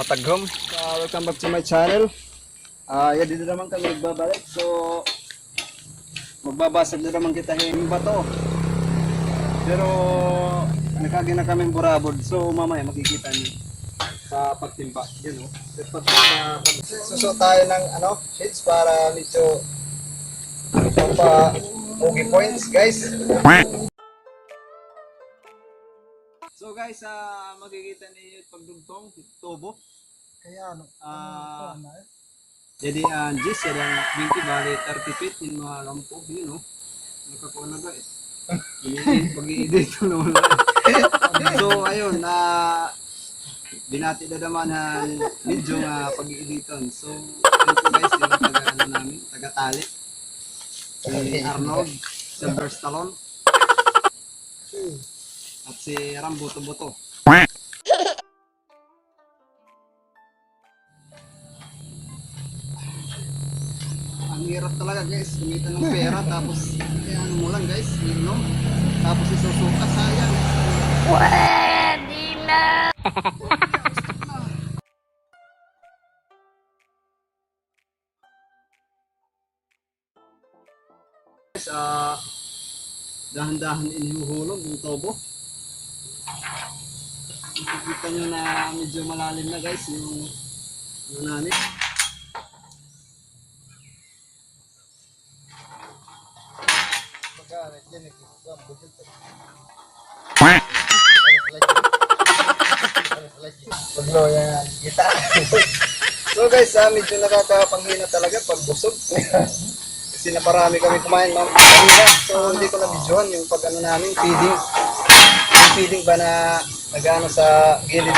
Mataghom. Welcome back to my channel. Dito naman kami nagbabalik. So, magbabasag na naman kita ng bato. Pero, nakagi na kami burabod. So, mamaya makikita niyo sa pagtimba. Yun o. Susot tayo ng shades para medyo pa-pogi points, guys. So guys, makikita niyo yung pagdugtong tubo. Kaya jadi Gis, jadi 20 bali 30 feet yung mga lampo, yun o. Nakakuha na guys. Pag-i-edit ko naman. So ayun, binati na naman medyo pag-i-editon. So yun po guys, yung taga namin, taga-tali. Si Arnold, Silver Stallone. At si Rambuto-buto. Ang hirap talaga guys, kumita ng pera tapos ano mo lang guys, inom. Tapos isusuka, sayang. Pwede na! Guys, dahan-dahan inihuhulog yung tobo. Nakikita nyo na medyo malalim na guys yung namin. So guys, medyo nakakapanghina talaga pag busog. Kasi naparami kami kumain ng kanina. So hindi ko na-videohan yung pag namin feeding. Yung feeding ba na nagano sa gilid.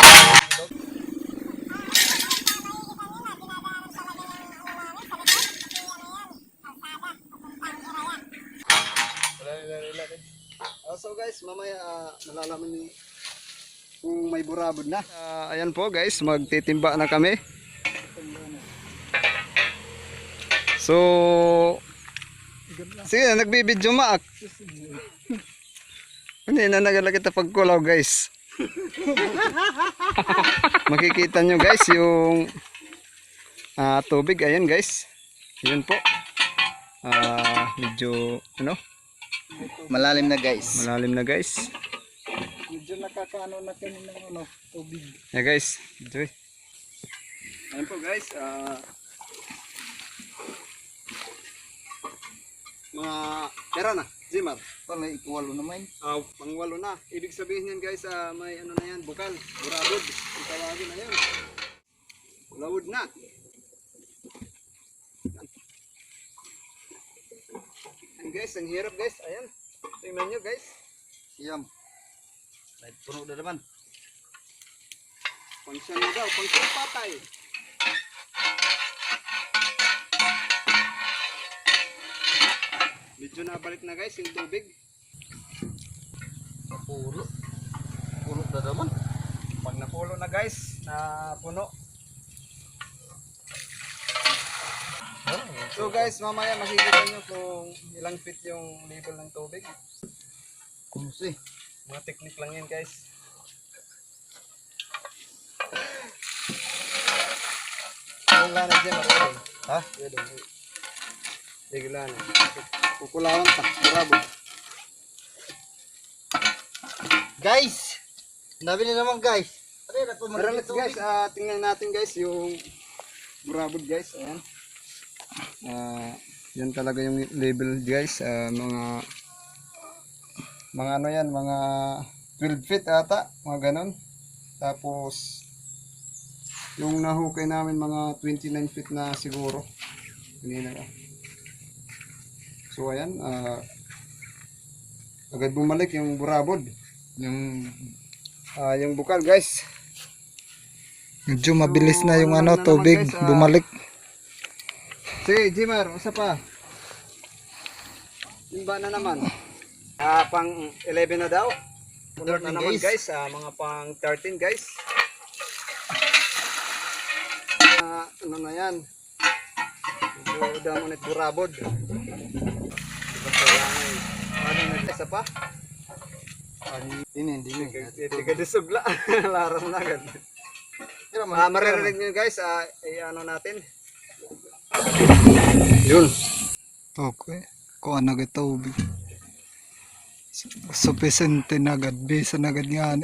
So guys, mamaya malalaman niyo kung may burabod na. Ayan po guys, magtitimba na kami. So sige, nagbibidyo maak. Hindi na nagalagay ta pagkulaw guys. Makikita nyo guys yung tubig, ayan guys. Ayan po. Medyo malalim na guys. Malalim na guys. Medyo nakakaano na kami ng tubig. Yeah guys, enjoy. Ayan po guys, mga pera na, Jimar. Pala ikuwalo naman. Pangwalo na. Ibig sabihin yan guys, may ano na yan, bukal, burabod. Ang tawagin na yan. Lawod na. Ayan guys, ang hirap guys. Ayan. Tingnan nyo guys. Siyam. Kahit puno na naman. Pangsyan na daw, pangsyan patay. Medyo nabalik na guys yung tubig. Puno. Puno na naman. Pag napulo na guys, na puno. So guys, mamaya makikita nyo kung ilang feet yung level ng tubig. Kumsi. Mga technique lang yan guys. Wala na dyan, marami. Ha? Bigla na. Kukulawan pa, bravo. Guys! Nabi na naman guys. Pero let's guys, tingnan natin guys yung burabod guys. Ayan. Yan talaga yung level guys. Mga ano yan, mga 12 feet ata, mga ganon. Tapos yung nahukay namin mga 29 feet na siguro. Kanina ka. So ayan, agad bumalik yung burabod. Yung bukal guys. Medyo mabilis na yung tubig guys, bumalik. Sige, Jimar, usa pa. Timba na naman. Pang 11 na daw. Puno na naman guys, mga pang 13 guys. Ano na yan? Medyo damo net burabod. Kailangan isa pa. Ini, hindi. Hindi ka disugla. Larang na agad. Maririnig nyo guys, ano natin. Yun. Okay. Kung ano ka tubig. Sufficiente na agad. Bisa na agad nga.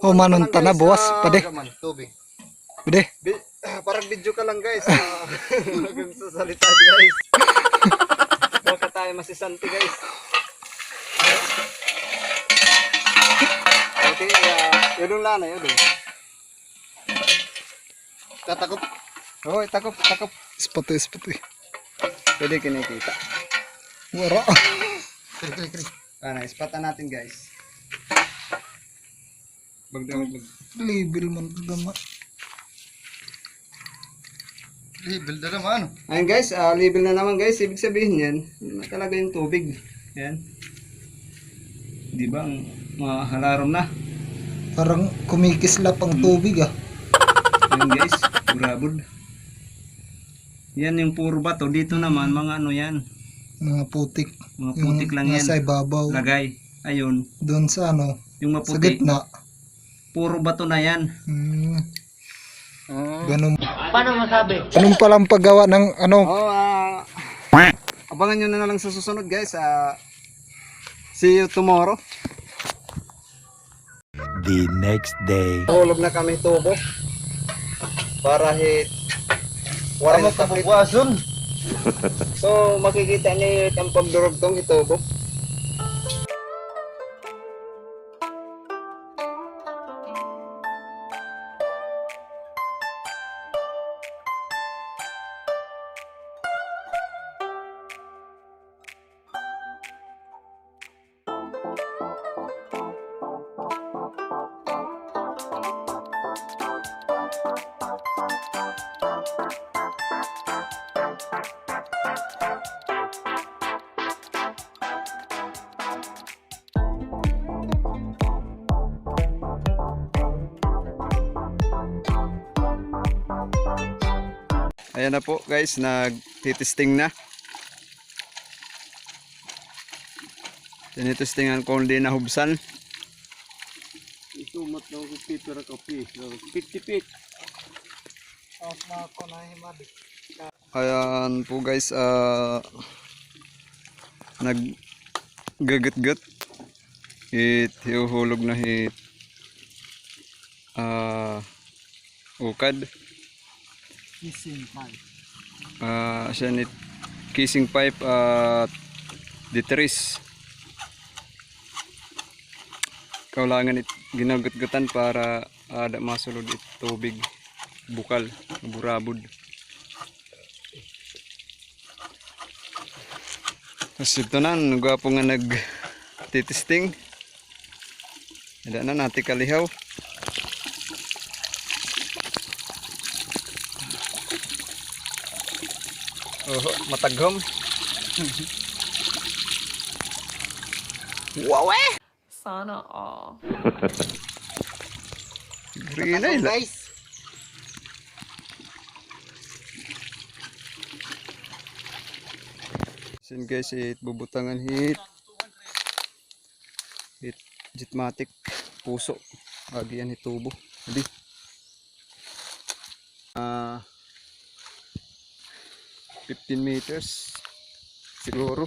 O manunta na buwas. Pade. Tubig. Pade. Parang video ka lang guys. Huwag sa salita guys. Baka tayo masisanti guys. Okay, yun lang na yun. Tatakop. Oh, takop. Spatoy. Pwede kinikita. Wara. Krik. Ispatan natin guys. Label man dama. Label na naman. Ayun guys, label na naman guys. Ibig sabihin yan, talaga yung tubig. Yan. Di ba? Mahalarom na. Parang kumikislap ang tubig ah. Yan guys, burabod. Yan yung puro bato. Dito naman, mga ano yan. Mga putik. Mga putik lang yan. Nasa ibabaw. Lagay. Ayun. Doon sa ano. Yung Sa maputi. gitna. Puro bato na yan. Ganun. Paano masabi? Anong palang paggawa ng ano? Abangan nyo na lang sa susunod guys. See you tomorrow. The next day. Hulog na kami tubo. Para hit 40 feet. So makikita niyo yung pagdurog tong itubo. Ayan na po guys, nagtitesting na. Tinitestingan ko hindi nahubsan. Ito mat na 50 para kape. 50 feet. Ayan po guys, naggagat-gat. Hiuhulog na ukad. Kissing pipe. Siya kissing pipe at ditris. Kaulangan ginagat-gatan para ada masulod it tubig bukal, burabod. Tapos ito na, nagwapo nga nag-titesting. Ada na natin kalihaw. Mataghom. Wow eh! Sana all. Rinay Guys. Sin guys, bubutangan jitmatic puso. Agian tubo. Jadi 15 meters siguro.